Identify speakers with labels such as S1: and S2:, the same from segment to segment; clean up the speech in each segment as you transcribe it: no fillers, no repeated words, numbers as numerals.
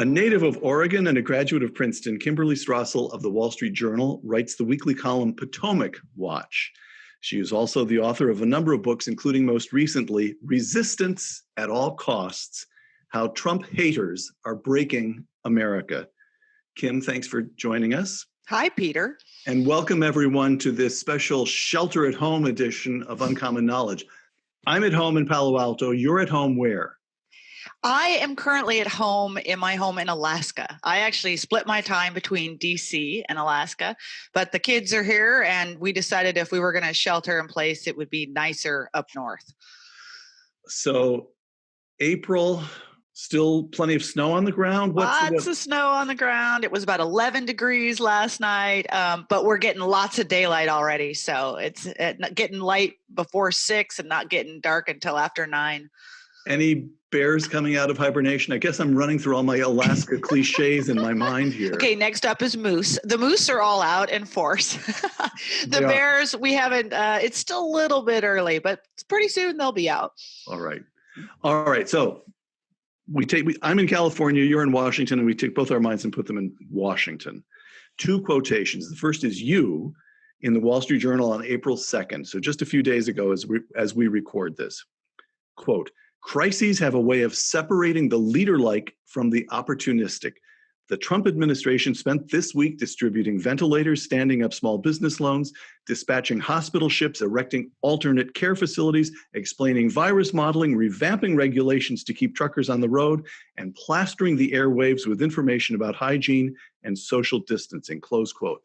S1: A native of Oregon and a graduate of Princeton, Kimberly Strassel of the Wall Street Journal writes the weekly column Potomac Watch. She is also the author of a number of books, including most recently, Resistance at All Costs, How Trump Haters Are Breaking America. Kim, thanks for joining us.
S2: Hi, Peter.
S1: And welcome everyone to this special shelter at home edition of Uncommon Knowledge. I'm at home in Palo Alto. You're at home where?
S2: I am currently at home in my home in Alaska. I actually split my time between DC and Alaska, but the kids are here and we decided if we were going to shelter in place, it would be nicer up north.
S1: So April, still plenty of snow on the ground?
S2: Lots of snow on the ground. It was about 11 degrees last night, but we're getting lots of daylight already. So it's getting light before 6 and not getting dark until after 9.
S1: Any bears coming out of hibernation? I guess I'm running through all my Alaska cliches in my mind here.
S2: Okay, next up is moose. The moose are all out in force. The bears, we haven't, it's still a little bit early, but pretty soon they'll be out.
S1: All right. So I'm in California, you're in Washington, and we take both our minds and put them in Washington. 2 quotations. The first is you in the Wall Street Journal on April 2nd. So just a few days ago as we record this. Quote, crises have a way of separating the leader-like from the opportunistic. The Trump administration spent this week distributing ventilators, standing up small business loans, dispatching hospital ships, erecting alternate care facilities, explaining virus modeling, revamping regulations to keep truckers on the road, and plastering the airwaves with information about hygiene and social distancing, close quote.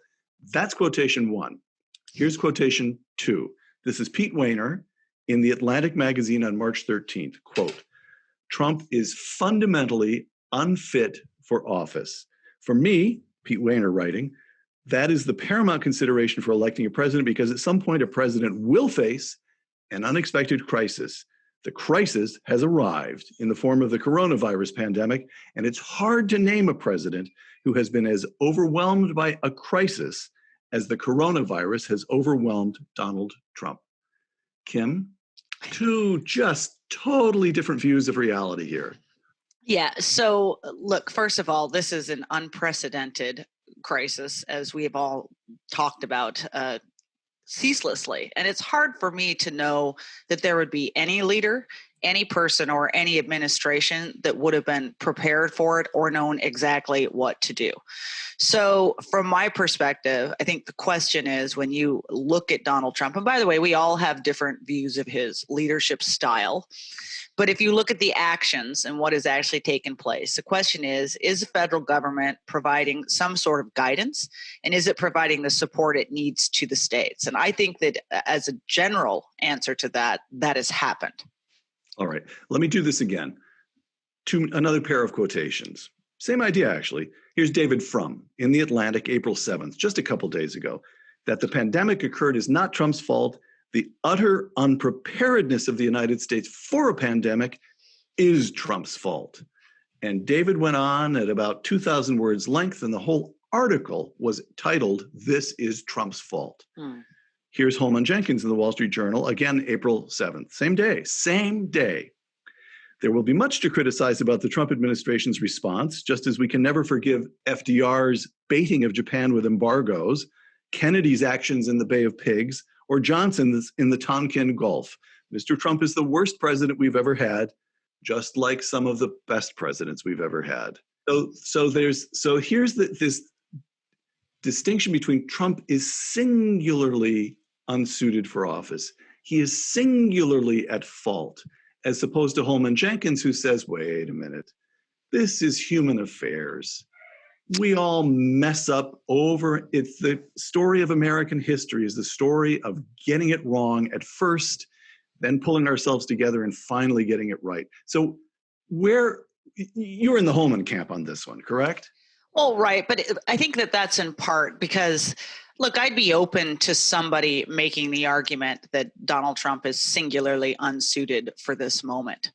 S1: That's quotation 1. Here's quotation 2. This is Pete Wehner in the Atlantic magazine on March 13th, quote, Trump is fundamentally unfit for office. For me, Pete Wehner writing, that is the paramount consideration for electing a president because at some point a president will face an unexpected crisis. The crisis has arrived in the form of the coronavirus pandemic, and it's hard to name a president who has been as overwhelmed by a crisis as the coronavirus has overwhelmed Donald Trump. Kim, 2 just totally different views of reality here.
S2: Yeah. So look, first of all, this is an unprecedented crisis, as we have all talked about ceaselessly. And it's hard for me to know that there would be any leader, any person, or any administration that would have been prepared for it or known exactly what to do. So from my perspective, I think the question is when you look at Donald Trump, and by the way, we all have different views of his leadership style. But if you look at the actions and what has actually taken place, the question is the federal government providing some sort of guidance? And is it providing the support it needs to the states? And I think that as a general answer to that, that has happened.
S1: All right. Let me do this again. Another pair of quotations. Same idea, actually. Here's David Frum in The Atlantic, April 7th, just a couple days ago, that the pandemic occurred is not Trump's fault. The utter unpreparedness of the United States for a pandemic is Trump's fault. And David went on at about 2,000 words length, and the whole article was titled, This is Trump's Fault. Here's Holman Jenkins in the Wall Street Journal, again, April 7th. Same day. There will be much to criticize about the Trump administration's response, just as we can never forgive FDR's baiting of Japan with embargoes, Kennedy's actions in the Bay of Pigs, or Johnson's in the Tonkin Gulf. Mr. Trump is the worst president we've ever had, just like some of the best presidents we've ever had. So here's this distinction between Trump is singularly unsuited for office. He is singularly at fault, as opposed to Holman Jenkins, who says, wait a minute, this is human affairs. We all mess up over, it's the story of American history is the story of getting it wrong at first, then pulling ourselves together and finally getting it right. So you're in the Holman camp on this one, correct?
S2: Well, right. But I think that's in part because, look, I'd be open to somebody making the argument that Donald Trump is singularly unsuited for this moment.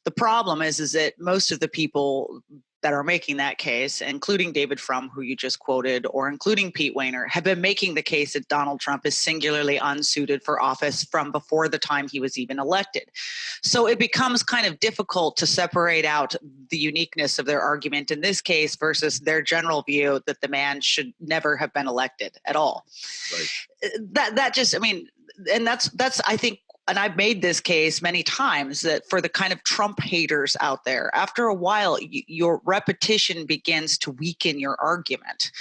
S2: The problem is that most of the people that are making that case, including David Frum, who you just quoted, or including Pete Wehner, have been making the case that Donald Trump is singularly unsuited for office from before the time he was even elected. So it becomes kind of difficult to separate out the uniqueness of their argument in this case versus their general view that the man should never have been elected at all. Right. That just, I mean, and that's I think, and I've made this case many times, that for the kind of Trump haters out there, after a while, your repetition begins to weaken your argument.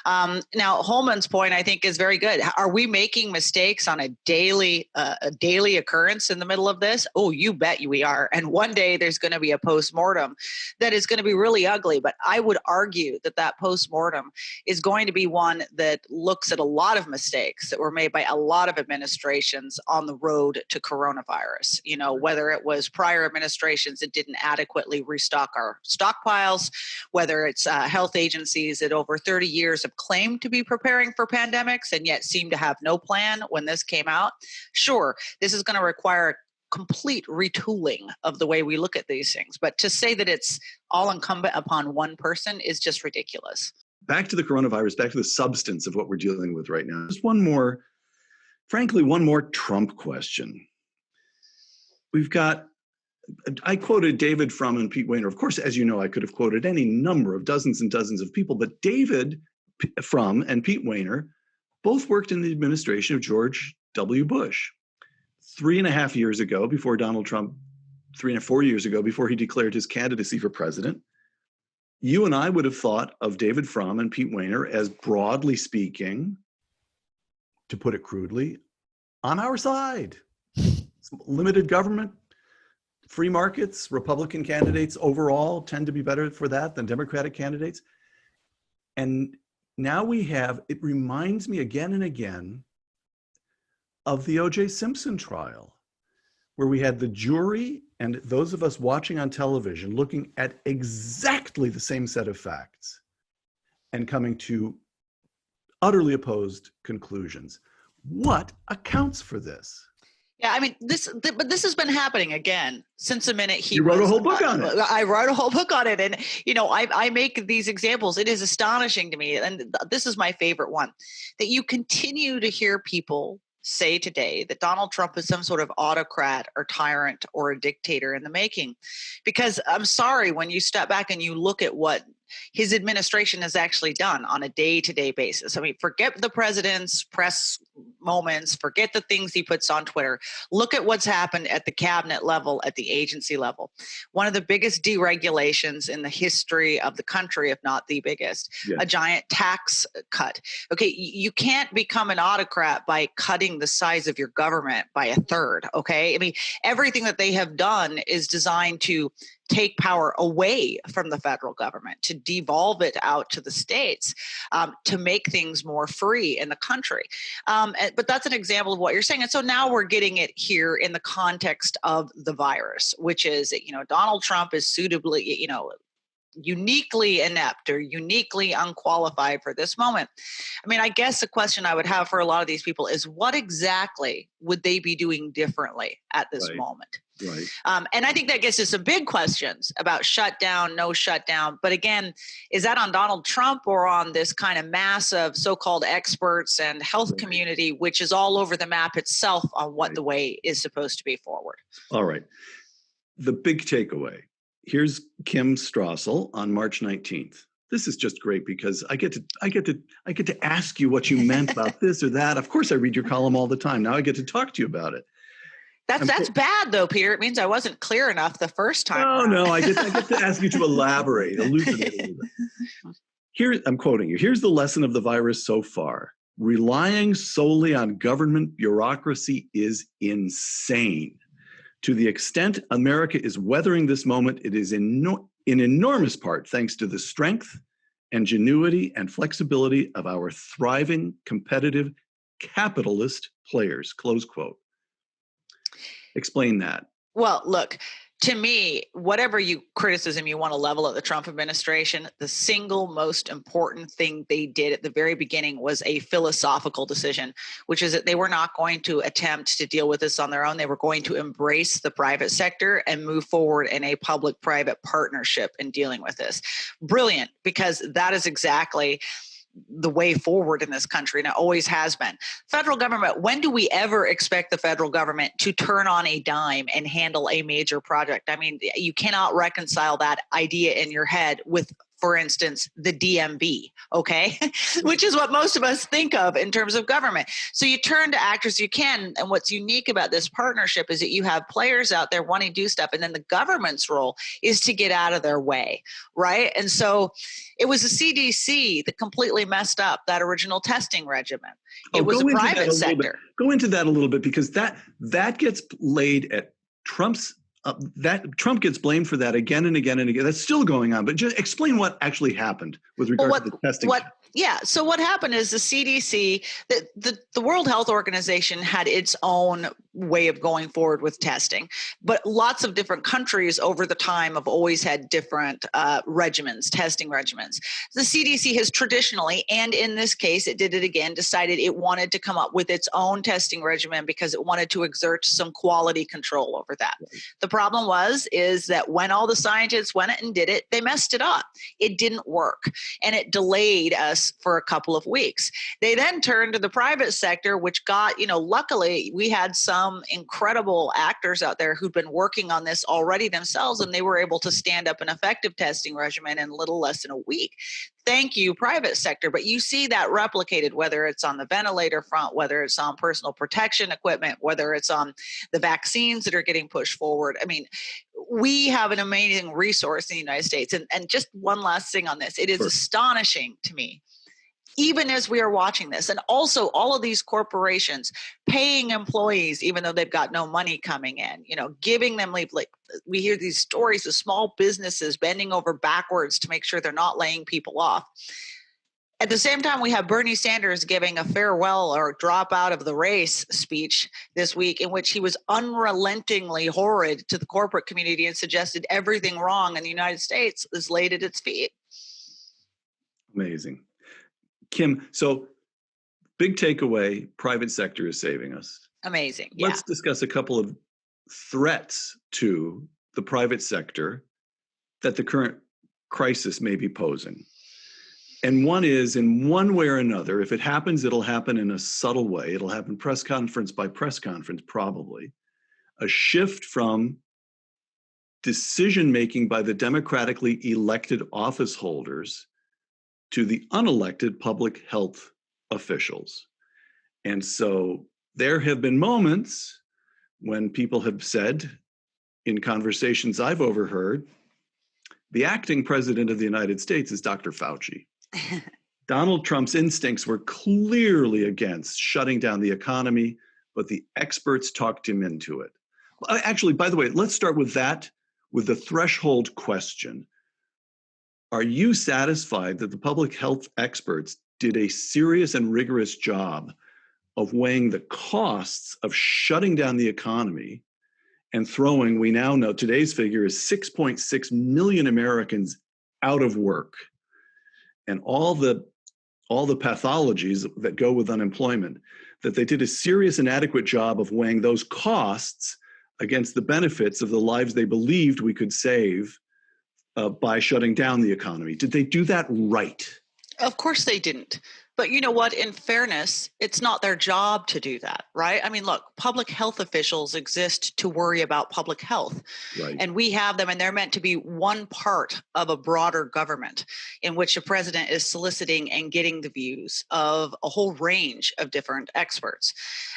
S2: Now, Holman's point, I think, is very good. Are we making mistakes on a daily occurrence in the middle of this? Oh, you bet we are. And one day there's going to be a postmortem that is going to be really ugly. But I would argue that that postmortem is going to be one that looks at a lot of mistakes that were made by a lot of administrations on the road to coronavirus. You know, whether it was prior administrations that didn't adequately restock our stockpiles, whether it's health agencies that over 30 years have claimed to be preparing for pandemics and yet seem to have no plan when this came out. Sure, this is going to require complete retooling of the way we look at these things. But to say that it's all incumbent upon one person is just ridiculous.
S1: Back to the coronavirus, back to the substance of what we're dealing with right now. Just one more Trump question. I quoted David Frum and Pete Wehner. Of course, as you know, I could have quoted any number of dozens and dozens of people, but David Frum and Pete Wehner both worked in the administration of George W. Bush. 3.5 years ago, before Donald Trump, 4 years ago, before he declared his candidacy for president, you and I would have thought of David Frum and Pete Wehner as, broadly speaking, to put it crudely, on our side. Limited government, free markets, Republican candidates overall tend to be better for that than Democratic candidates. And now it reminds me again and again of the O.J. Simpson trial, where we had the jury and those of us watching on television looking at exactly the same set of facts and coming to utterly opposed conclusions. What accounts for this?
S2: Yeah, I mean, but this has been happening again since the minute
S1: You wrote a whole book on it.
S2: I wrote a whole book on it. And, you know, I make these examples. It is astonishing to me. And this is my favorite one, that you continue to hear people say today that Donald Trump is some sort of autocrat or tyrant or a dictator in the making. Because I'm sorry, when you step back and you look at what his administration has actually done on a day-to-day basis. I mean, forget the president's press moments, forget the things he puts on Twitter. Look at what's happened at the cabinet level, at the agency level. One of the biggest deregulations in the history of the country, if not the biggest, yes. A giant tax cut. Okay, you can't become an autocrat by cutting the size of your government by a third, okay? I mean, everything that they have done is designed to take power away from the federal government, to devolve it out to the states, to make things more free in the country. But that's an example of what you're saying. And so now we're getting it here in the context of the virus, which is, you know, Donald Trump is suitably, you know, uniquely inept or uniquely unqualified for this moment. I mean, I guess the question I would have for a lot of these people is, what exactly would they be doing differently at this moment?
S1: Right.
S2: And I think that gets to some big questions about shutdown, no shutdown. But again, is that on Donald Trump or on this kind of mass of so-called experts and health community, which is all over the map itself on what the way is supposed to be forward?
S1: All right. The big takeaway. Here's Kim Strassel on March 19th. This is just great because I get to ask you what you meant about this or that. Of course, I read your column all the time. Now I get to talk to you about it.
S2: That's bad, though, Peter. It means I wasn't clear enough the first time.
S1: No, I get to ask you to elaborate, elucidate a little bit. Here, I'm quoting you. Here's the lesson of the virus so far. Relying solely on government bureaucracy is insane. To the extent America is weathering this moment, it is in enormous part thanks to the strength, ingenuity, and flexibility of our thriving, competitive, capitalist players, close quote. Explain that.
S2: Well, look, To me, whatever criticism you want to level at the Trump administration, the single most important thing they did at the very beginning was a philosophical decision, which is that they were not going to attempt to deal with this on their own. They were going to embrace the private sector and move forward in a public-private partnership in dealing with this. Brilliant, because that is exactly the way forward in this country, and it always has been. Federal government, when do we ever expect the federal government to turn on a dime and handle a major project? I mean, you cannot reconcile that idea in your head with, for instance, the DMV, okay? Which is what most of us think of in terms of government. So you turn to actors you can, and what's unique about this partnership is that you have players out there wanting to do stuff, and then the government's role is to get out of their way, right? And so it was the CDC that completely messed up that original testing regimen. It was the private sector.
S1: Go into that a little bit, because that gets laid at Trump's. That Trump gets blamed for that again and again and again. That's still going on. But just explain what actually happened with regard to the testing.
S2: So what happened is the CDC, the World Health Organization had its own way of going forward with testing, but lots of different countries over the time have always had different testing regimens. The CDC has traditionally, and in this case, it did it again, decided it wanted to come up with its own testing regimen because it wanted to exert some quality control over that. Right. The problem is that when all the scientists went and did it, they messed it up. It didn't work, and it delayed us for a couple of weeks. They then turned to the private sector, which got, luckily we had some incredible actors out there who'd been working on this already themselves, and they were able to stand up an effective testing regimen in little less than a week. Thank you, private sector. But you see that replicated, whether it's on the ventilator front, whether it's on personal protection equipment, whether it's on the vaccines that are getting pushed forward. I mean, we have an amazing resource in the United States. And just one last thing on this. It is astonishing to me, even as we are watching this, and also all of these corporations paying employees, even though they've got no money coming in, giving them leave. Like, we hear these stories of small businesses bending over backwards to make sure they're not laying people off. At the same time, we have Bernie Sanders giving a farewell or drop out of the race speech this week, in which he was unrelentingly horrid to the corporate community and suggested everything wrong in the United States is laid at its feet.
S1: Amazing. Kim, so big takeaway, private sector is saving us.
S2: Amazing.
S1: Let's discuss a couple of threats to the private sector that the current crisis may be posing. And one is, in one way or another, if it happens, it'll happen in a subtle way. It'll happen press conference by press conference, probably. A shift from decision-making by the democratically elected office holders to the unelected public health officials. And so there have been moments when people have said, in conversations I've overheard, the acting president of the United States is Dr. Fauci. Donald Trump's instincts were clearly against shutting down the economy, but the experts talked him into it. Actually, by the way, let's start with that, with the threshold question. Are you satisfied that the public health experts did a serious and rigorous job of weighing the costs of shutting down the economy and throwing, we now know today's figure is 6.6 million Americans out of work, and all the pathologies that go with unemployment, that they did a serious and adequate job of weighing those costs against the benefits of the lives they believed we could save by shutting down the economy? Did they do that right?
S2: Of course they didn't. But you know what? In fairness, it's not their job to do that, right? I mean, look, public health officials exist to worry about public health. Right. And we have them, and they're meant to be one part of a broader government in which the president is soliciting and getting the views of a whole range of different experts.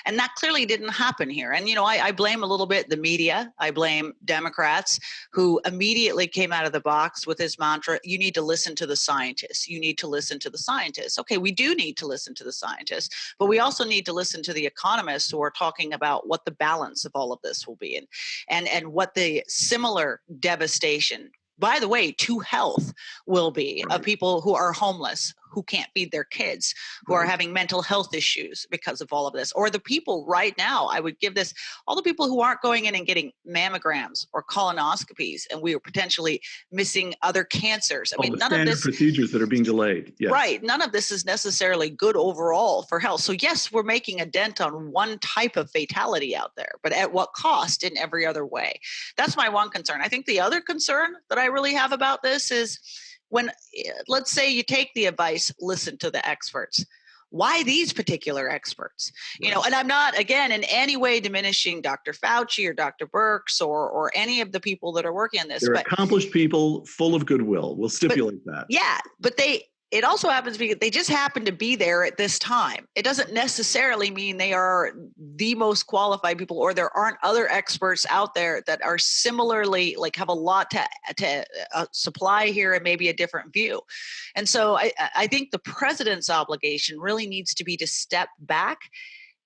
S2: And that clearly didn't happen here. And, I blame a little bit the media. I blame Democrats who immediately came out of the box with this mantra, you need to listen to the scientists. You need to listen to the scientists. Okay, we do need to listen to the scientists, but we also need to listen to the economists who are talking about what the balance of all of this will be and what the similar devastation, by the way, to health will be of people who are homeless, who can't feed their kids, who are having mental health issues because of all of this, or the people right now, I would give this, all the people who aren't going in and getting mammograms or colonoscopies, and we are potentially missing other cancers. I mean, none of this
S1: procedures that are being delayed. Yes.
S2: Right. None of this is necessarily good overall for health. So yes, we're making a dent on one type of fatality out there, but at what cost in every other way? That's my one concern. I think the other concern that I really have about this is when, let's say you take the advice, listen to the experts. Why these particular experts? You know, and I'm not, again, in any way diminishing Dr. Fauci or Dr. Birx or any of the people that are working on this.
S1: They're accomplished people full of goodwill. We'll stipulate that.
S2: Yeah, but it also happens because they just happen to be there at this time. It doesn't necessarily mean they are the most qualified people, or there aren't other experts out there that are similarly, like, have a lot to supply here and maybe a different view. And so I think the president's obligation really needs to be to step back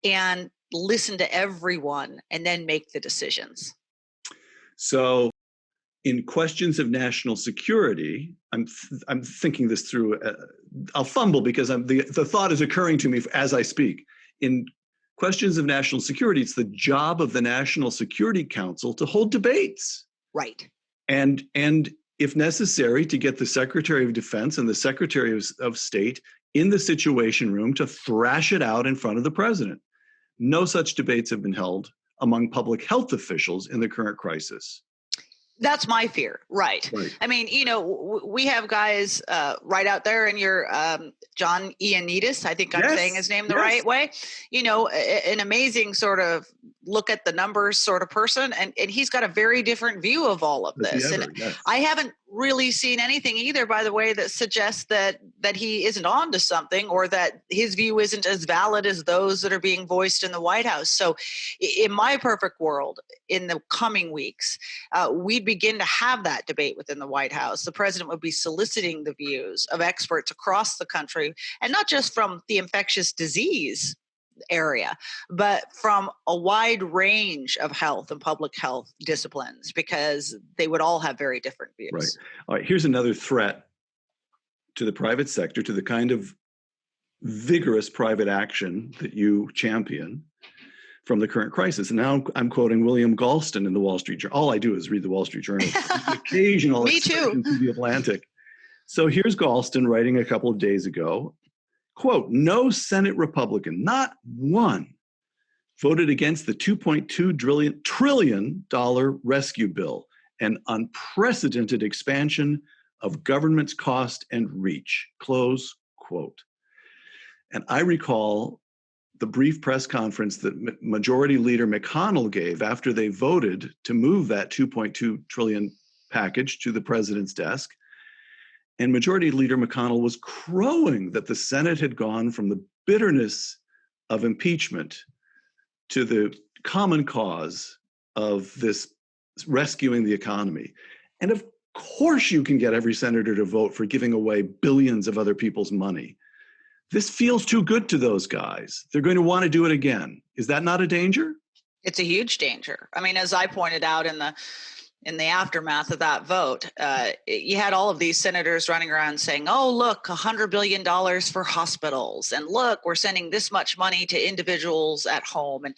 S2: and listen to everyone and then make the decisions.
S1: So in questions of national security, I'm thinking this through. I'll fumble because the thought is occurring to me as I speak. In questions of national security, it's the job of the National Security Council to hold debates.
S2: Right.
S1: And if necessary, to get the Secretary of Defense and the Secretary of State in the Situation Room to thrash it out in front of the president. No such debates have been held among public health officials in the current crisis.
S2: That's my fear. Right. I mean, you know, we have guys right out there, and you're John Ioannidis. I think I'm saying his name the right way. You know, an amazing sort of look at the numbers sort of person. And he's got a very different view of all of this. I haven't really seen anything either, by the way, that suggests that he isn't on to something, or that his view isn't as valid as those that are being voiced in the White House. So in my perfect world, in the coming weeks, we'd begin to have that debate within the White House. The president would be soliciting the views of experts across the country, and not just from the infectious disease area, but from a wide range of health and public health disciplines, because they would all have very different views.
S1: Right. All right. Here's another threat to the private sector, to the kind of vigorous private action that you champion from the current crisis. And now I'm quoting William Galston in the Wall Street Journal. All I do is read the Wall Street Journal. Occasional
S2: Me too.
S1: To the Atlantic. So here's Galston writing a couple of days ago. Quote, no Senate Republican, not one, voted against the $2.2 trillion rescue bill, an unprecedented expansion of government's cost and reach, close quote. And I recall the brief press conference that Majority Leader McConnell gave after they voted to move that $2.2 trillion package to the president's desk. And Majority Leader McConnell was crowing that the Senate had gone from the bitterness of impeachment to the common cause of this rescuing the economy. And of course you can get every senator to vote for giving away billions of other people's money. This feels too good to those guys. They're going to want to do it again. Is that not a danger?
S2: It's a huge danger. I mean, as I pointed out in the aftermath of that vote, you had all of these senators running around saying, oh, look, $100 billion for hospitals. And look, we're sending this much money to individuals at home, and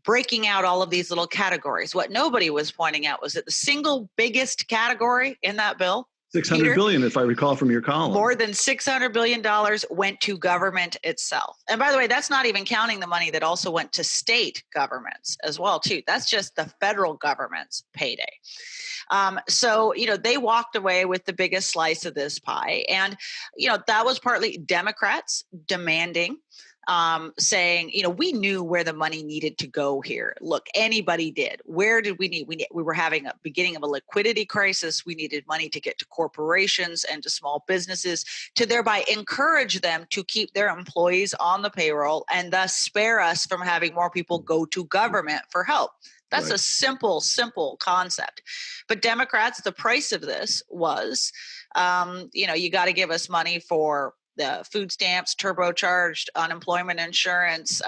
S2: breaking out all of these little categories. What nobody was pointing out was that the single biggest category in that bill,
S1: $600 billion, if I recall from your column.
S2: More than $600 billion went to government itself. And by the way, that's not even counting the money that also went to state governments as well, too. That's just the federal government's payday. So, you know, they walked away with the biggest slice of this pie. And, you know, that was partly Democrats demanding, saying, you know, we knew where the money needed to go here. Look, anybody did. Where did we need? We were having a beginning of a liquidity crisis. We needed money to get to corporations and to small businesses to thereby encourage them to keep their employees on the payroll and thus spare us from having more people go to government for help. That's a simple concept. But Democrats, the price of this was, you know, you got to give us money for the food stamps, turbocharged unemployment insurance.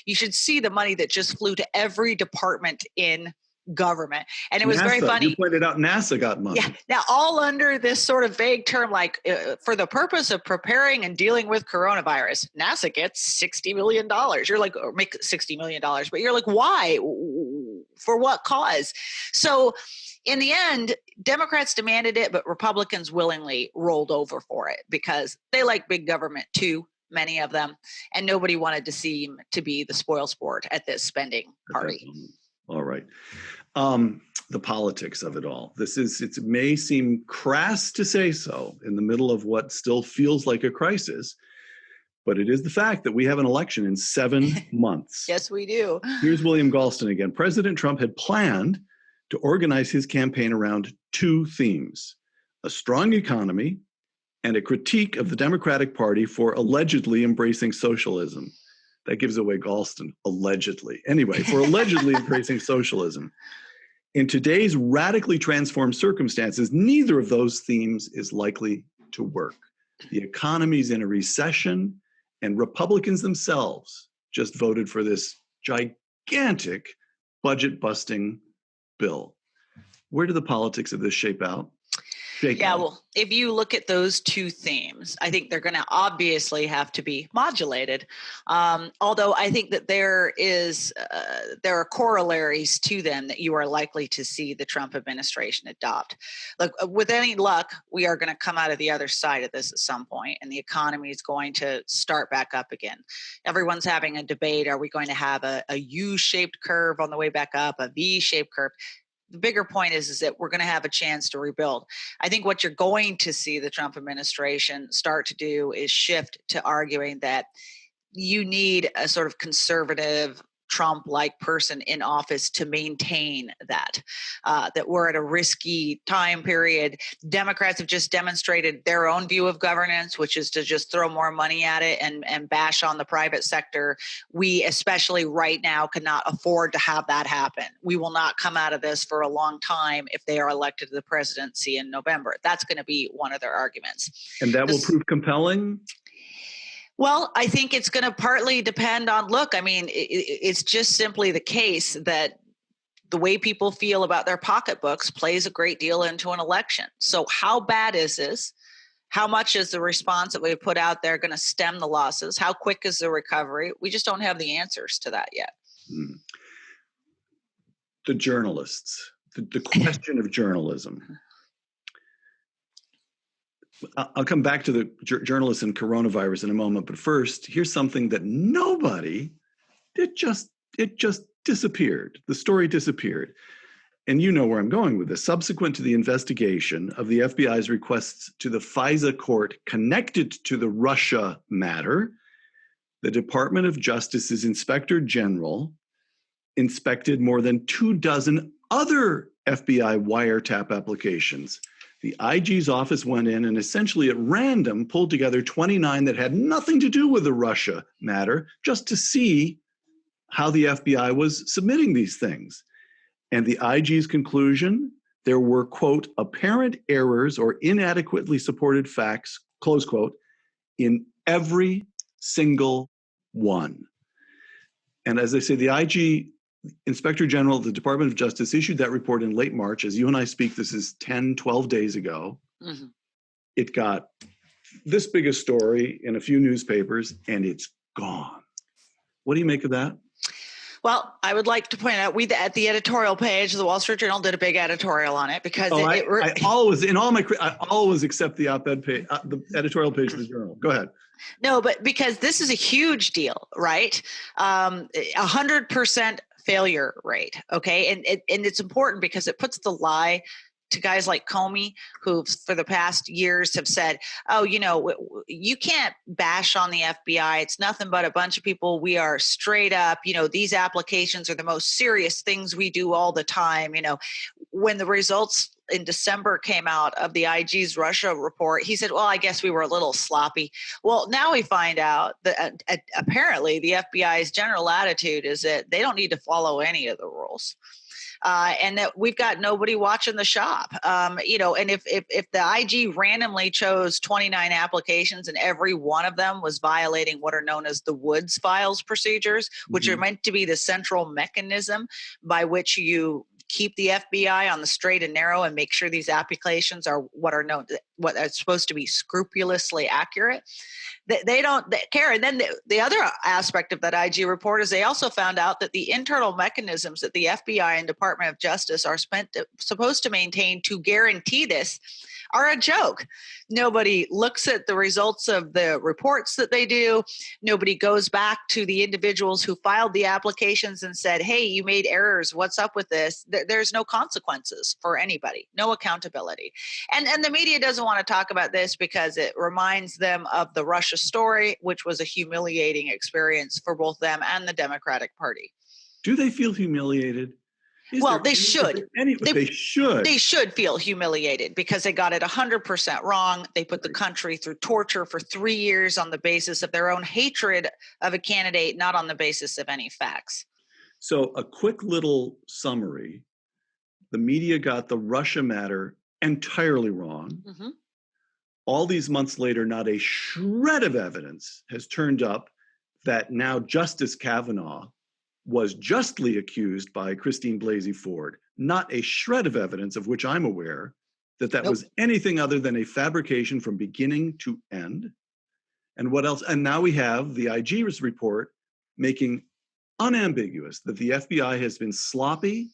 S2: You should see the money that just flew to every department in government. And it was very funny.
S1: You pointed out NASA got money.
S2: Yeah. Now, all under this sort of vague term, like for the purpose of preparing and dealing with coronavirus, NASA gets $60 million. You're like, or make $60 million, but you're like, why? For what cause? So in the end, Democrats demanded it, but Republicans willingly rolled over for it because they like big government too, many of them, and nobody wanted to seem to be the spoilsport at this spending party.
S1: All right. The politics of it all. It may seem crass to say so in the middle of what still feels like a crisis, but it is the fact that we have an election in 7 months.
S2: Yes, we do.
S1: Here's William Galston again. President Trump had planned to organize his campaign around 2 themes: a strong economy and a critique of the Democratic Party for allegedly embracing socialism. That gives away Galston, allegedly. Anyway, for allegedly embracing socialism. In today's radically transformed circumstances, neither of those themes is likely to work. The economy's in a recession, and Republicans themselves just voted for this gigantic budget-busting bill. Where do the politics of this shape out?
S2: Well, if you look at those 2 themes, I think they're going to obviously have to be modulated. Although I think that there are corollaries to them that you are likely to see the Trump administration adopt. Look, with any luck, we are going to come out of the other side of this at some point, and the economy is going to start back up again. Everyone's having a debate. Are we going to have a U-shaped curve on the way back up, a V-shaped curve? The bigger point is that we're going to have a chance to rebuild. I think what you're going to see the Trump administration start to do is shift to arguing that you need a sort of conservative Trump-like person in office to maintain that we're at a risky time period. Democrats have just demonstrated their own view of governance, which is to just throw more money at it and bash on the private sector. We, especially right now, cannot afford to have that happen. We will not come out of this for a long time if they are elected to the presidency in November. That's going to be one of their arguments.
S1: And that will prove compelling?
S2: Well, I think it's going to partly depend on, look, I mean, it's just simply the case that the way people feel about their pocketbooks plays a great deal into an election. So how bad is this? How much is the response that we put out there going to stem the losses? How quick is the recovery? We just don't have the answers to that yet.
S1: The journalists, the question of journalism. I'll come back to the journalists and coronavirus in a moment, but first, here's something that it just disappeared. The story disappeared. And you know where I'm going with this. Subsequent to the investigation of the FBI's requests to the FISA court connected to the Russia matter, the Department of Justice's Inspector General inspected more than 24 other FBI wiretap applications. The IG's office went in and essentially at random pulled together 29 that had nothing to do with the Russia matter, just to see how the FBI was submitting these things. And the IG's conclusion, there were, quote, apparent errors or inadequately supported facts, close quote, in every single one. And as I say, the IG Inspector General of the Department of Justice issued that report in late March. As you and I speak, this is 10, 12 days ago. Mm-hmm. It got this big a story in a few newspapers, and it's gone. What do you make of that?
S2: Well, I would like to point out, we at the editorial page, the Wall Street Journal did a big editorial on it because
S1: I always accept the op-ed page, the editorial page of the Journal. Go ahead.
S2: No, but because this is a huge deal, right? 100% failure rate, okay? And it's important because it puts the lie to guys like Comey, who for the past years have said, oh, you can't bash on the FBI. It's nothing but a bunch of people. We are straight up, these applications are the most serious things we do all the time. When the results in December came out of the IG's Russia report, he said, well, I guess we were a little sloppy. Well, now we find out that apparently the FBI's general attitude is that they don't need to follow any of the rules. And that we've got nobody watching the shop, and if the IG randomly chose 29 applications and every one of them was violating what are known as the Woods files procedures, which are meant to be the central mechanism by which you keep the FBI on the straight and narrow and make sure these applications are what are supposed to be scrupulously accurate. They don't care. And then the other aspect of that IG report is they also found out that the internal mechanisms that the FBI and Department of Justice are supposed to maintain to guarantee this are a joke. Nobody looks at the results of the reports that they do. Nobody goes back to the individuals who filed the applications and said, hey, you made errors. What's up with this? There's no consequences for anybody, no accountability. And the media doesn't want to talk about this because it reminds them of the Russia story, which was a humiliating experience for both them and the Democratic Party.
S1: Do they feel humiliated?
S2: They should.
S1: They should.
S2: They should feel humiliated because they got it 100% wrong. They put the country through torture for 3 years on the basis of their own hatred of a candidate, not on the basis of any facts.
S1: So a quick little summary. The media got the Russia matter entirely wrong. Mm-hmm. All these months later, not a shred of evidence has turned up that now Justice Kavanaugh was justly accused by Christine Blasey Ford. Not a shred of evidence of which I'm aware that was anything other than a fabrication from beginning to end. And what else? And now we have the IG's report making unambiguous that the FBI has been sloppy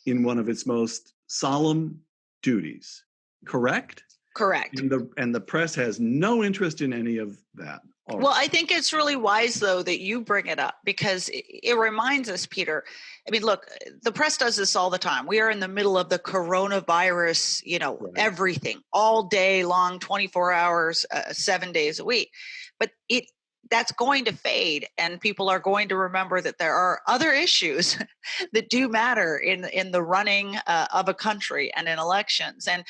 S1: in one of its most solemn duties. Correct?
S2: Correct.
S1: And the press has no interest in any of that.
S2: Well, I think it's really wise, though, that you bring it up because it reminds us, Peter. I mean, look, the press does this all the time. We are in the middle of the coronavirus, right. Everything all day long, 24 hours, 7 days a week. But that's going to fade, and people are going to remember that there are other issues that do matter in the running of a country and in elections. And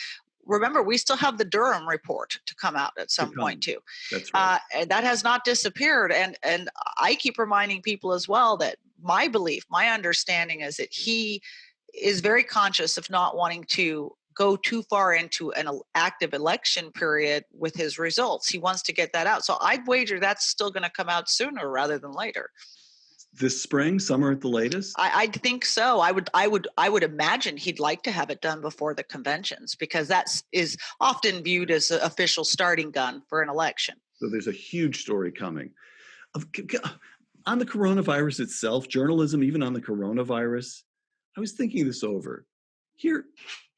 S2: remember, we still have the Durham report to come out at some point too.
S1: That's right.
S2: That has not disappeared. And I keep reminding people as well that my belief, my understanding is that he is very conscious of not wanting to go too far into an active election period with his results. He wants to get that out. So I'd wager that's still going to come out sooner rather than later.
S1: This spring, summer at the latest?
S2: I think so. I would imagine he'd like to have it done before the conventions because that is often viewed as an official starting gun for an election.
S1: So there's a huge story coming. On the coronavirus itself, journalism, even on the coronavirus, I was thinking this over. Here,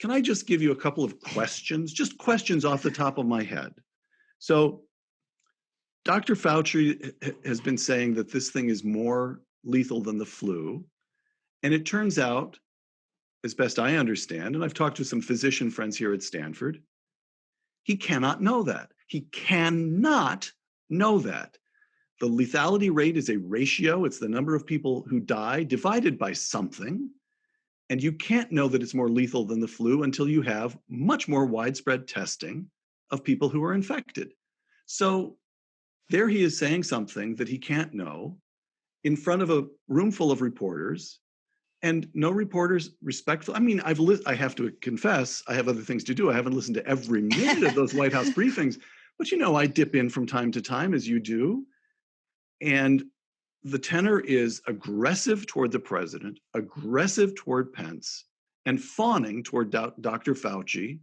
S1: can I just give you a couple of questions? Just questions off the top of my head. So Dr. Fauci has been saying that this thing is more lethal than the flu. And it turns out, as best I understand, and I've talked to some physician friends here at Stanford, he cannot know that. He cannot know that. The lethality rate is a ratio. It's the number of people who die divided by something. And you can't know that it's more lethal than the flu until you have much more widespread testing of people who are infected. So there he is saying something that he can't know in front of a room full of reporters, and no reporters respectful. I mean, I have to confess, I have other things to do. I haven't listened to every minute of those White House briefings, but I dip in from time to time as you do. And the tenor is aggressive toward the president, aggressive toward Pence, and fawning toward Dr. Fauci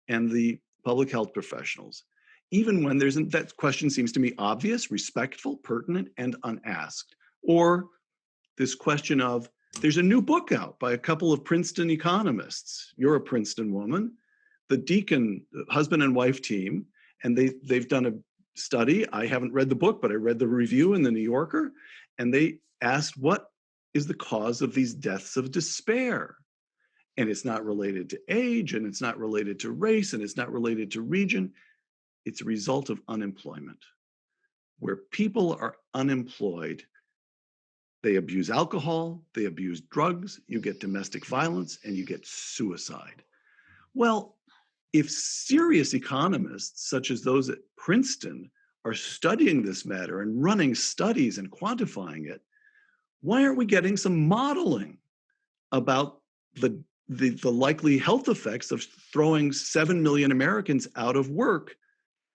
S1: and the public health professionals. Even when that question seems to me obvious, respectful, pertinent, and unasked. Or this question of, there's a new book out by a couple of Princeton economists. You're a Princeton woman. The Deacon husband and wife team, and they've done a study. I haven't read the book, but I read the review in the New Yorker, and they asked, what is the cause of these deaths of despair? And it's not related to age, and it's not related to race, and it's not related to region. It's a result of unemployment. Where people are unemployed, they abuse alcohol, they abuse drugs, you get domestic violence, and you get suicide. Well, if serious economists, such as those at Princeton, are studying this matter and running studies and quantifying it, why aren't we getting some modeling about the likely health effects of throwing 7 million Americans out of work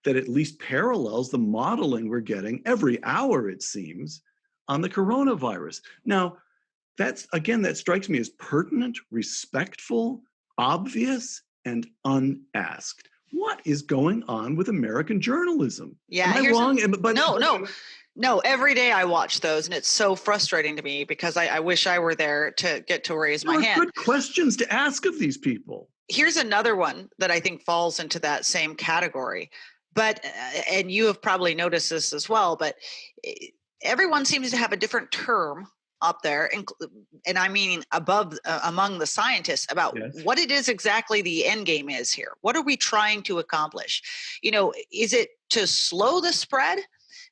S1: that at least parallels the modeling we're getting every hour, it seems, on the coronavirus? Now, that strikes me as pertinent, respectful, obvious, and unasked. What is going on with American journalism?
S2: Yeah,
S1: am I wrong?
S2: No, every day I watch those, and it's so frustrating to me because I wish I were there to get to raise my hand.
S1: Good questions to ask of these people.
S2: Here's another one that I think falls into that same category. But, and you have probably noticed this as well, but everyone seems to have a different term up there, and I mean among the scientists about what it is exactly the end game is here. What are we trying to accomplish? Is it to slow the spread?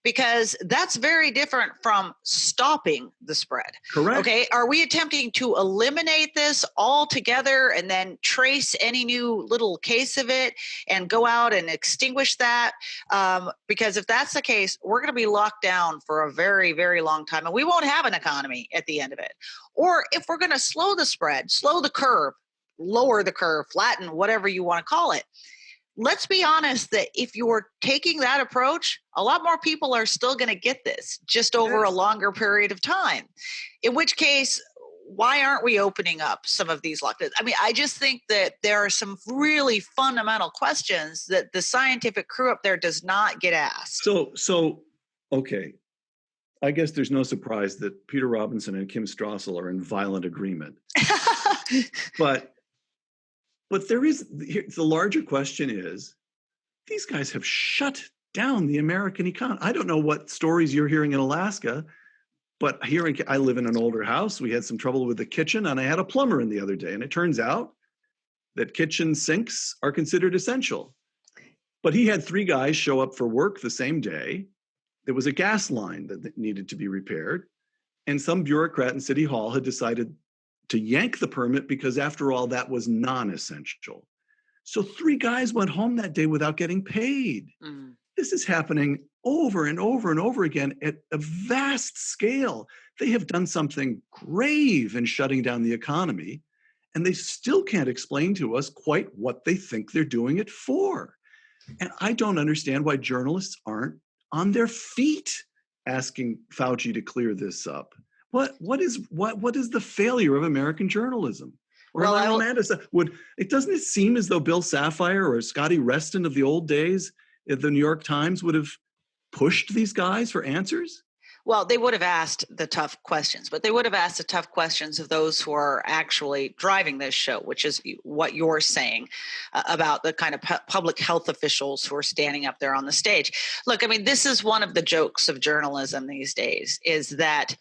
S2: Because that's very different from stopping the spread.
S1: Correct.
S2: Okay. Are we attempting to eliminate this altogether and then trace any new little case of it and go out and extinguish that? Because if that's the case, we're going to be locked down for a very, very long time, and we won't have an economy at the end of it. Or if we're going to slow the spread, slow the curve, lower the curve, flatten, whatever you want to call it, let's be honest that if you're taking that approach, a lot more people are still going to get this just over a longer period of time. In which case, why aren't we opening up some of these lockdowns? I mean, I just think that there are some really fundamental questions that the scientific crew up there does not get asked.
S1: So, okay. I guess there's no surprise that Peter Robinson and Kim Strassel are in violent agreement. But the larger question is, these guys have shut down the American economy. I don't know what stories you're hearing in Alaska, but I live in an older house. We had some trouble with the kitchen, and I had a plumber in the other day, and it turns out that kitchen sinks are considered essential. But he had 3 guys show up for work the same day. There was a gas line that needed to be repaired, and some bureaucrat in City Hall had decided to yank the permit because, after all, that was non-essential. So 3 guys went home that day without getting paid. Mm. This is happening over and over and over again at a vast scale. They have done something grave in shutting down the economy, and they still can't explain to us quite what they think they're doing it for. And I don't understand why journalists aren't on their feet asking Fauci to clear this up. What is the failure of American journalism? Or doesn't it seem as though Bill Safire or Scotty Reston of the old days at the New York Times would have pushed these guys for answers?
S2: Well, they would have asked the tough questions, but they would have asked the tough questions of those who are actually driving this show, which is what you're saying about the kind of public health officials who are standing up there on the stage. Look, I mean, this is one of the jokes of journalism these days, is that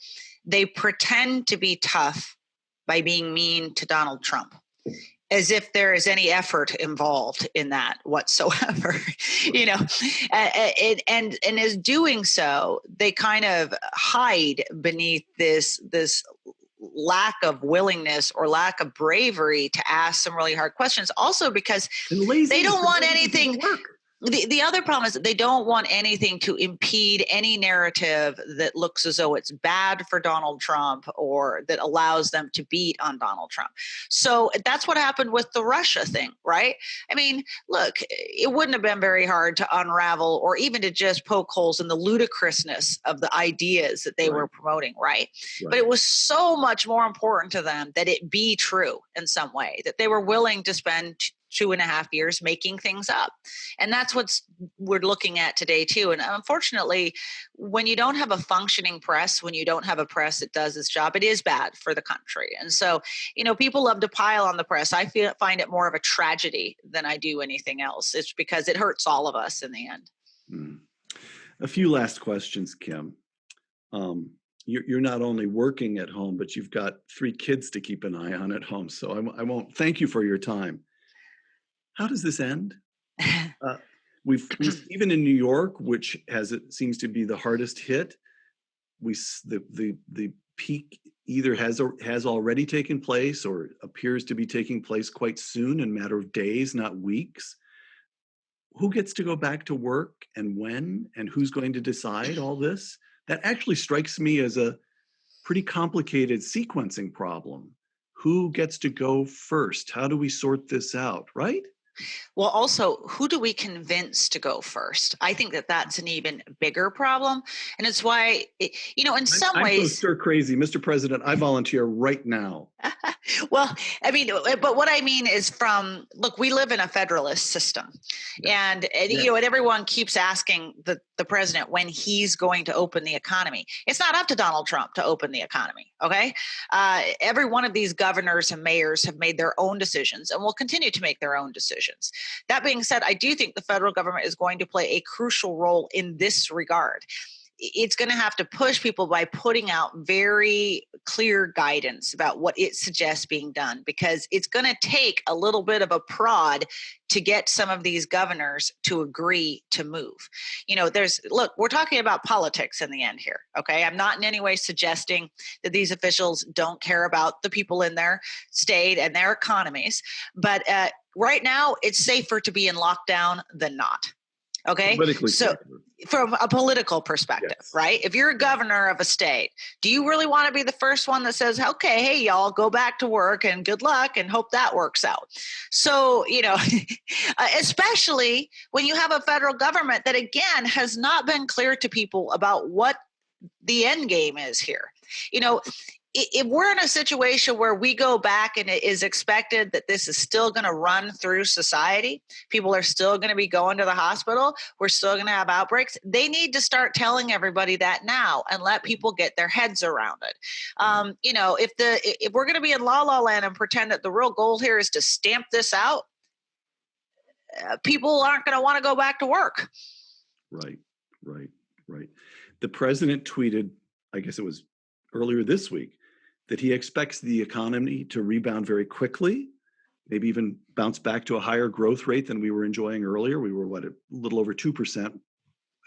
S2: they pretend to be tough by being mean to Donald Trump, as if there is any effort involved in that whatsoever, and as doing so, they kind of hide beneath this lack of willingness or lack of bravery to ask some really hard questions. Also, because they don't want anything. The other problem is that they don't want anything to impede any narrative that looks as though it's bad for Donald Trump or that allows them to beat on Donald Trump. So that's what happened with the Russia thing, right? I mean, look, it wouldn't have been very hard to unravel or even to just poke holes in the ludicrousness of the ideas that they were promoting, right? But it was so much more important to them that it be true in some way, that they were willing to spend 2.5 years making things up. And that's what we're looking at today too. And unfortunately, when you don't have a functioning press, when you don't have a press that does its job, it is bad for the country. And so, people love to pile on the press. I find it more of a tragedy than I do anything else. It's because it hurts all of us in the end.
S1: A few last questions, Kim. You're not only working at home, but you've got 3 kids to keep an eye on at home. So I won't thank you for your time. How does this end? We've even in New York, which seems to be the hardest hit, the peak either has already taken place or appears to be taking place quite soon, in a matter of days, not weeks. Who gets to go back to work and when, and who's going to decide all this? That actually strikes me as a pretty complicated sequencing problem. Who gets to go first? How do we sort this out, right?
S2: Well, also, who do we convince to go first? I think that that's an even bigger problem. And it's why, in some
S1: I'm so
S2: ways,
S1: stir crazy. Mr. President, I volunteer right now.
S2: well, I mean, but what I mean is look, we live in a federalist system.
S1: Yeah.
S2: And everyone keeps asking the president when he's going to open the economy. It's not up to Donald Trump to open the economy, okay? Every one of these governors and mayors have made their own decisions and will continue to make their own decisions. That being said, I do think the federal government is going to play a crucial role in this regard. It's going to have to push people by putting out very clear guidance about what it suggests being done, because it's going to take a little bit of a prod to get some of these governors to agree to move. Look, we're talking about politics in the end here, okay? I'm not in any way suggesting that these officials don't care about the people in their state and their economies, but right now it's safer to be in lockdown than not. Okay, so from a political perspective, yes. Right? If you're a governor of a state, do you really want to be the first one that says, okay, hey, y'all, go back to work and good luck and hope that works out? So, especially when you have a federal government that, again, has not been clear to people about what the end game is here. If we're in a situation where we go back and it is expected that this is still going to run through society, people are still going to be going to the hospital, we're still going to have outbreaks, they need to start telling everybody that now and let people get their heads around it. If we're going to be in la la land and pretend that the real goal here is to stamp this out, people aren't going to want to go back to work.
S1: Right. The president tweeted, I guess it was earlier this week, that he expects the economy to rebound very quickly, maybe even bounce back to a higher growth rate than we were enjoying earlier. We were, a little over 2%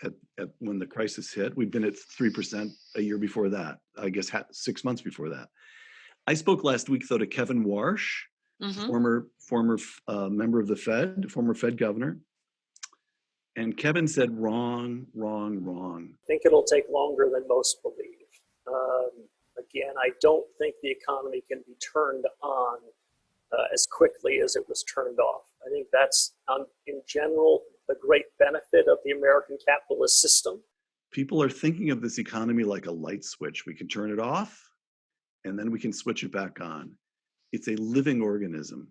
S1: at when the crisis hit. We'd been at 3% a year before that, I guess 6 months before that. I spoke last week, though, to Kevin Warsh, former member of the Fed, former Fed governor. And Kevin said, wrong.
S3: I think it'll take longer than most believe. Again, I don't think the economy can be turned on as quickly as it was turned off. I think that's, in general, the great benefit of the American capitalist system.
S1: People are thinking of this economy like a light switch. We can turn it off, and then we can switch it back on. It's a living organism.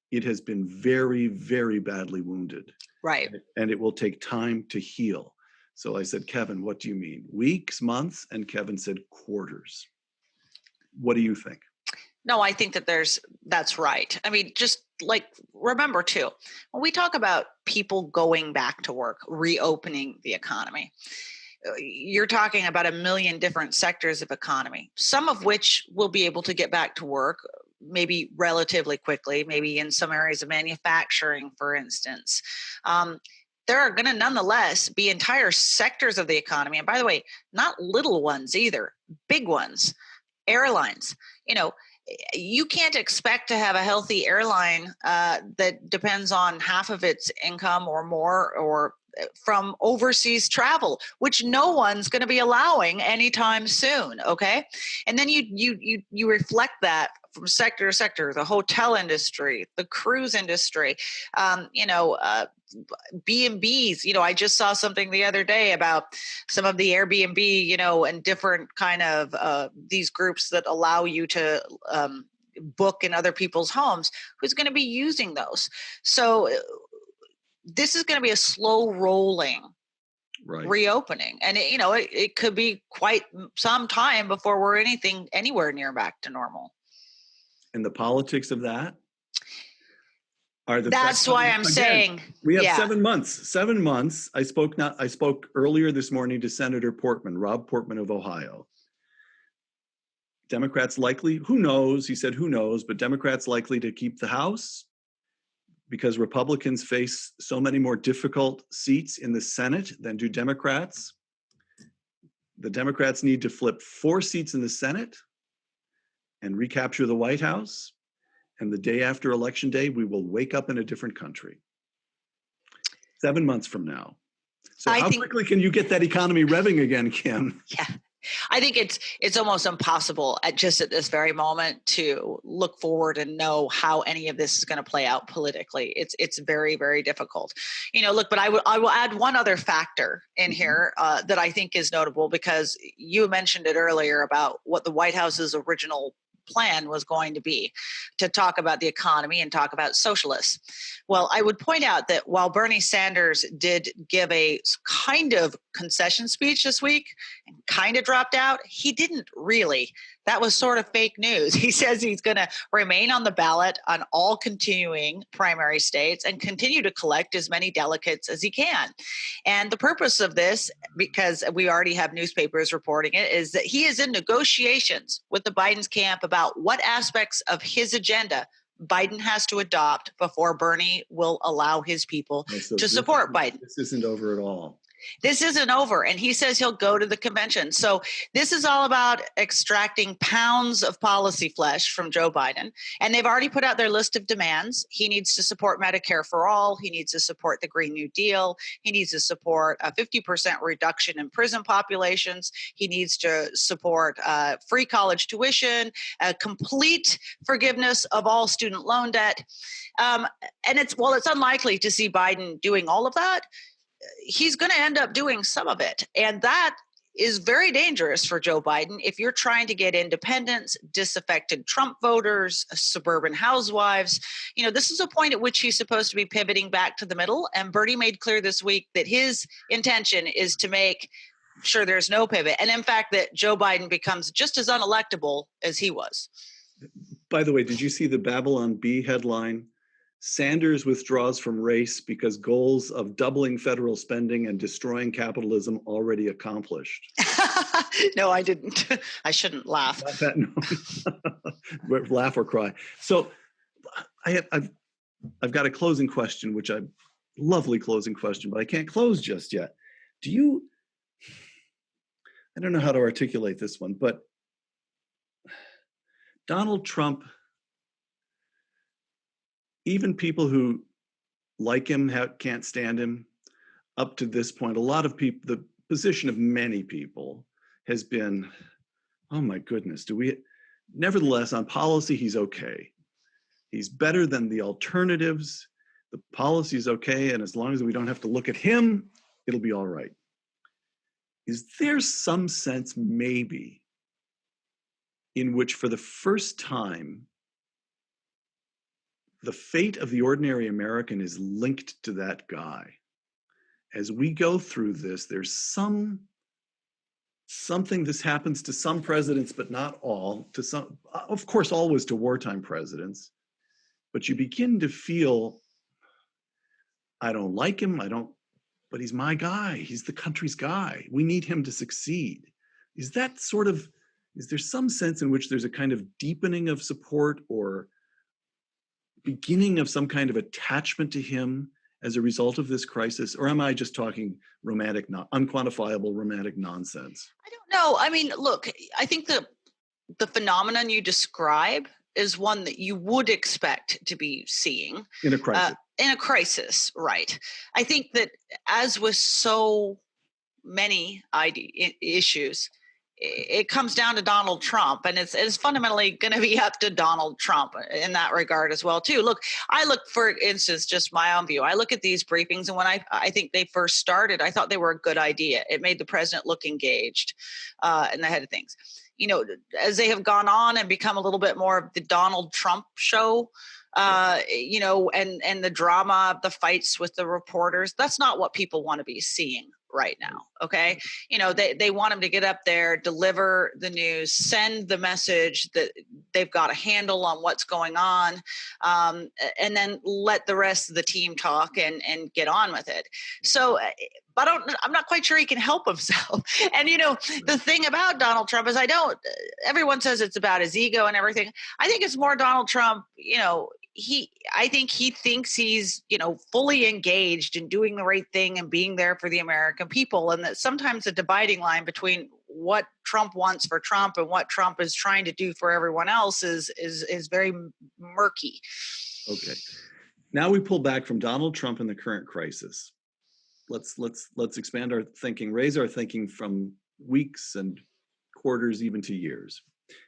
S1: It has been very, very badly wounded.
S2: Right.
S1: And it will take time to heal. So I said, Kevin, what do you mean? Weeks, months? And Kevin said quarters. What do you think?
S2: No, I think that that's right. I mean, just remember too, when we talk about people going back to work, reopening the economy, you're talking about 1 million different sectors of economy, some of which will be able to get back to work maybe relatively quickly, maybe in some areas of manufacturing, for instance. There are going to nonetheless be entire sectors of the economy. And by the way, not little ones either, big ones, airlines. You can't expect to have a healthy airline that depends on half of its income or more or from overseas travel, which no one's going to be allowing anytime soon. Okay. And then you reflect that from sector to sector, the hotel industry, the cruise industry, B&Bs. I just saw something the other day about some of the Airbnb, and different kind of these groups that allow you to book in other people's homes. Who's going to be using those? So this is going to be a slow rolling reopening. And, it could be quite some time before we're anywhere near back to normal.
S1: And the politics of that?
S2: That's why I'm saying
S1: we have 7 months. 7 months. I spoke earlier this morning to Senator Portman, Rob Portman of Ohio. Democrats likely, who knows? He said, who knows? But Democrats likely to keep the House because Republicans face so many more difficult seats in the Senate than do Democrats. The Democrats need to flip 4 seats in the Senate and recapture the White House. And the day after Election Day, we will wake up in a different country. 7 months from now. So how quickly can you get that economy revving again, Kim?
S2: Yeah. I think it's almost impossible at this very moment to look forward and know how any of this is going to play out politically. It's very, very difficult. Look, but I will add one other factor in here that I think is notable, because you mentioned it earlier about what the White House's original plan was going to be, to talk about the economy and talk about socialists. Well, I would point out that while Bernie Sanders did give a kind of concession speech this week and kind of dropped out, he didn't really. That was sort of fake news. He says he's going to remain on the ballot on all continuing primary states and continue to collect as many delegates as he can. And the purpose of this, because we already have newspapers reporting it, is that he is in negotiations with the Biden's camp about what aspects of his agenda Biden has to adopt before Bernie will allow his people to support Biden.
S1: This isn't over at all.
S2: This isn't over, and he says he'll go to the convention. So this is all about extracting pounds of policy flesh from Joe Biden, and they've already put out their list of demands. He needs to support Medicare for all. He needs to support the Green New Deal. He needs to support a 50% reduction in prison populations. He needs to support free college tuition, complete forgiveness of all student loan debt. And it's unlikely to see Biden doing all of that. He's going to end up doing some of it. And that is very dangerous for Joe Biden if you're trying to get independents, disaffected Trump voters, suburban housewives. This is a point at which he's supposed to be pivoting back to the middle. And Bernie made clear this week that his intention is to make sure there's no pivot. And in fact, that Joe Biden becomes just as unelectable as he was.
S1: By the way, did you see the Babylon Bee headline? Sanders withdraws from race because goals of doubling federal spending and destroying capitalism already accomplished.
S2: No, I didn't. I shouldn't laugh.
S1: Laugh or cry. So I've got a closing question, which lovely closing question, but I can't close just yet. I don't know how to articulate this one, but Donald Trump, even people who like him can't stand him. Up to this point, a lot of people, the position of many people has been, oh my goodness, nevertheless, on policy, he's okay. He's better than the alternatives. The policy is okay, and as long as we don't have to look at him, it'll be all right. Is there some sense, maybe, in which for the first time, the fate of the ordinary American is linked to that guy? As we go through this, there's something. This happens to some presidents, but not all. To some, of course, always to wartime presidents. But you begin to feel, I don't like him, but he's my guy. He's the country's guy. We need him to succeed. Is there some sense in which there's a kind of deepening of support or beginning of some kind of attachment to him as a result of this crisis? Or am I just talking unquantifiable romantic nonsense?
S2: I don't know. I mean, look, I think the phenomenon you describe is one that you would expect to be seeing
S1: in a crisis.
S2: Right. I think that, as with so many issues, it comes down to Donald Trump, and it's fundamentally going to be up to Donald Trump in that regard as well, too. Look, for instance, just my own view. I look at these briefings, and when I think they first started, I thought they were a good idea. It made the president look engaged in the head of things. As they have gone on and become a little bit more of the Donald Trump show, and the drama of the fights with the reporters, that's not what people want to be seeing right now. Okay. They want him to get up there, deliver the news, send the message that they've got a handle on what's going on, and then let the rest of the team talk and get on with it. So, but I'm not quite sure he can help himself. And, the thing about Donald Trump is everyone says it's about his ego and everything. I think it's more Donald Trump, I think he thinks he's, fully engaged in doing the right thing and being there for the American people. And that sometimes the dividing line between what Trump wants for Trump and what Trump is trying to do for everyone else is very murky.
S1: Okay. Now we pull back from Donald Trump and the current crisis. Let's expand our thinking, raise our thinking from weeks and quarters, even to years.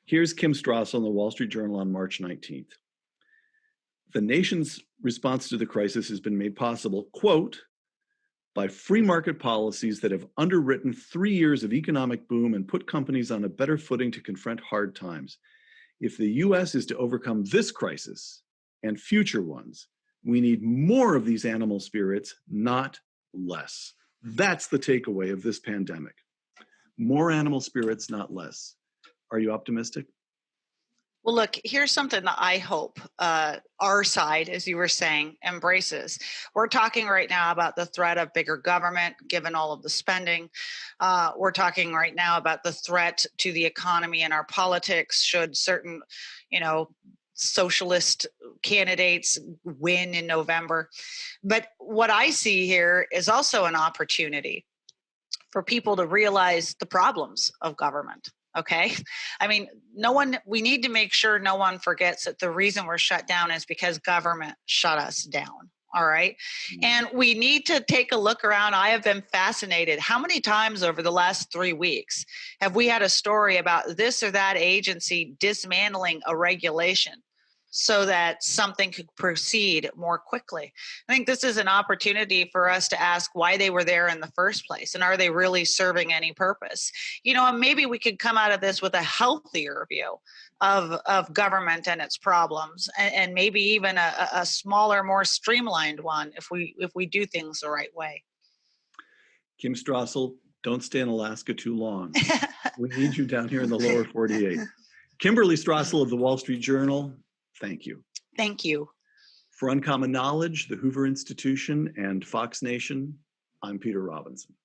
S1: Here's Kim Strassel in the Wall Street Journal on March 19th. The nation's response to the crisis has been made possible, quote, by free market policies that have underwritten 3 years of economic boom and put companies on a better footing to confront hard times. If the US is to overcome this crisis and future ones, we need more of these animal spirits, not less. That's the takeaway of this pandemic. More animal spirits, not less. Are you optimistic?
S2: Well, look, here's something that I hope our side, as you were saying, embraces. We're talking right now about the threat of bigger government, given all of the spending. We're talking right now about the threat to the economy and our politics should certain, socialist candidates win in November. But what I see here is also an opportunity for people to realize the problems of government. Okay. I mean, we need to make sure no one forgets that the reason we're shut down is because government shut us down. All right. And we need to take a look around. I have been fascinated. How many times over the last 3 weeks have we had a story about this or that agency dismantling a regulation so that something could proceed more quickly? I think this is an opportunity for us to ask why they were there in the first place, and are they really serving any purpose? And maybe we could come out of this with a healthier view of government and its problems, and maybe even a smaller, more streamlined one if we do things the right way.
S1: Kim Strassel, don't stay in Alaska too long. We need you down here in the lower 48. Kimberly Strassel of the Wall Street Journal, thank you.
S2: Thank you.
S1: For Uncommon Knowledge, the Hoover Institution, and Fox Nation, I'm Peter Robinson.